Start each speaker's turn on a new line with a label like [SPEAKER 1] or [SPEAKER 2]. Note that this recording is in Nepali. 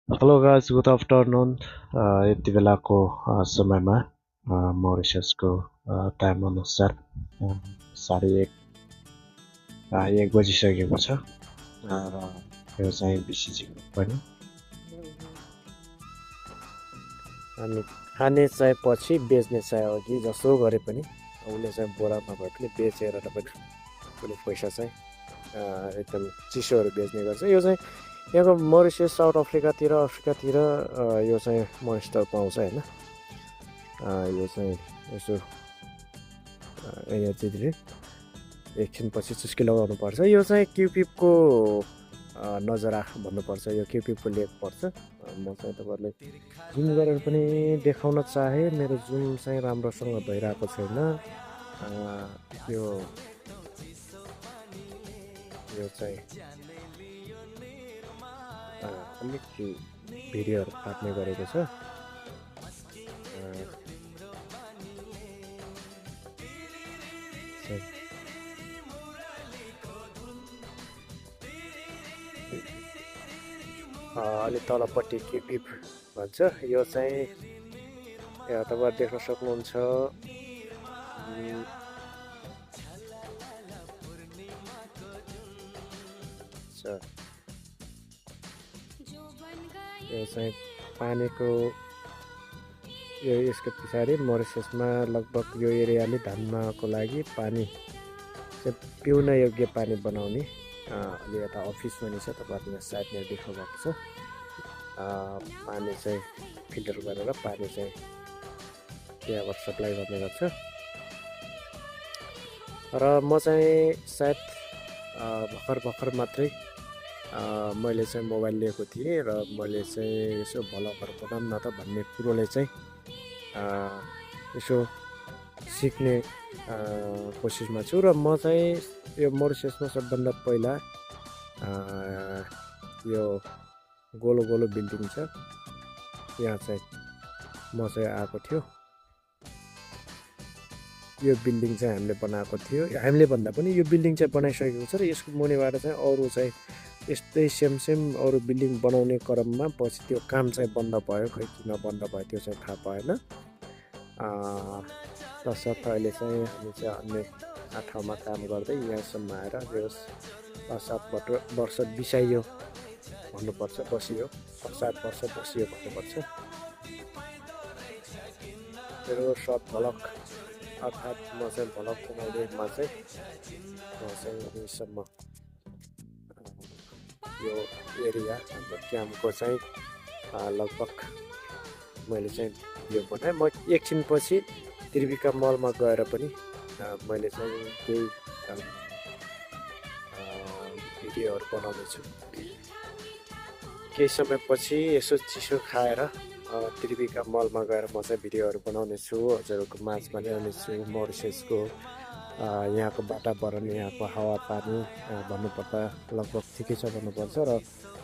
[SPEAKER 1] हेलो गाइस गुड आफ्टरनुन यति बेलाको समयमा मरिससको टाइम अनुसार अ, साढे एक बजिसकेको छ र यो चाहिँ बिसिजीको पनि
[SPEAKER 2] हामी खाने चाहे पछि बेच्ने चाहे अघि जसो गरे पनि उसले चाहिँ बोरा नभए पनि बेचेर तपाईँको कुनै पैसा चाहिँ एकदम चिसोहरू बेच्ने गर्छ यो चाहिँ यहाँको मरिसियस साउथ अफ्रिकातिर यो चाहिँ मोइस्टर पाउँछ होइन यो चाहिँ यसो एनर्जीले एकछिनपछि चुस्की लगाउनु पर्छ यो चाहिँ क्युपिपको नजरा भन्नुपर्छ यो क्युपिपको लेक पर्छ म चाहिँ तपाईँहरूलाई जुम गरेर पनि देखाउन चाहेँ मेरो जुम चाहिँ राम्रोसँग भइरहेको छैन यो यो चाहिँ अलिक भिडियोहरू काट्ने गरेको छ अलि तलपट्टि क्युपिप भन्छ यो चाहिँ तपाईँहरू देख्न सक्नुहुन्छ यो चाहिँ पानीको यो यसको पछाडि मरिससमा लगभग यो एरियाले धानको लागि पानी चाहिँ पिउन योग्य पानी बनाउने अलि यता अफिस पनि छ तपाईँहरूले सायद यहाँ देख्नु भएको छ पानी चाहिँ फिल्टर गरेर पानी चाहिँ त्यहाँबाट सप्लाई गर्ने गर्छ र म चाहिँ सायद भर्खर मात्रै मैले चाहिँ मोबाइल लिएको थिएँ र मैले चाहिँ यसो भ्लगहरू बनाऊँ न त भन्ने कुरोले चाहिँ यसो सिक्ने कोसिसमा छु र म चाहिँ यो मरिससमा सबभन्दा पहिला यो गोलो गोलो बिल्डिङ छ यहाँ चाहिँ म चाहिँ आएको थियो यो बिल्डिङ चाहिँ हामीले बनाएको थियो हामीले भन्दा पनि यो बिल्डिङ चाहिँ बनाइसकेको छ र यसको मुनिबाट चाहिँ अरू चाहिँ यस्तै सेम अरू बिल्डिङ बनाउने क्रममा पछि त्यो काम चाहिँ बन्द भयो खै किन बन्द भयो त्यो चाहिँ थाहा भएन तसर्थ अहिले चाहिँ हामी चाहिँ अन्य ठाउँमा काम गर्दै यहाँसम्म आएर यो 7 वर्ष बिसाइयो भन्नुपर्छ बसियो 7 वर्ष बसियो भन्नुपर्छ मेरो सर्ट भ्लग अर्थात् म चाहिँ भ्लग बनाउनेमा चाहिँ म चाहिँ यहीँसम्म यो एरिया हाम्रो क्याम्पको चाहिँ लगभग मैले चाहिँ यो बनाएँ म एकछिनपछि त्रिविका मलमा गएर पनि मैले चाहिँ केही भिडियोहरू बनाउनेछु केही समयपछि यसो चिसो खाएर त्रिविका मलमा गएर म चाहिँ भिडियोहरू बनाउने छु हजुरहरूको माझमा ल्याउने छु मरिससको यहाँको वातावरण यहाँको हावापानी भन्नुपर्दा लगभग ठिकै छ भन्नुपर्छ र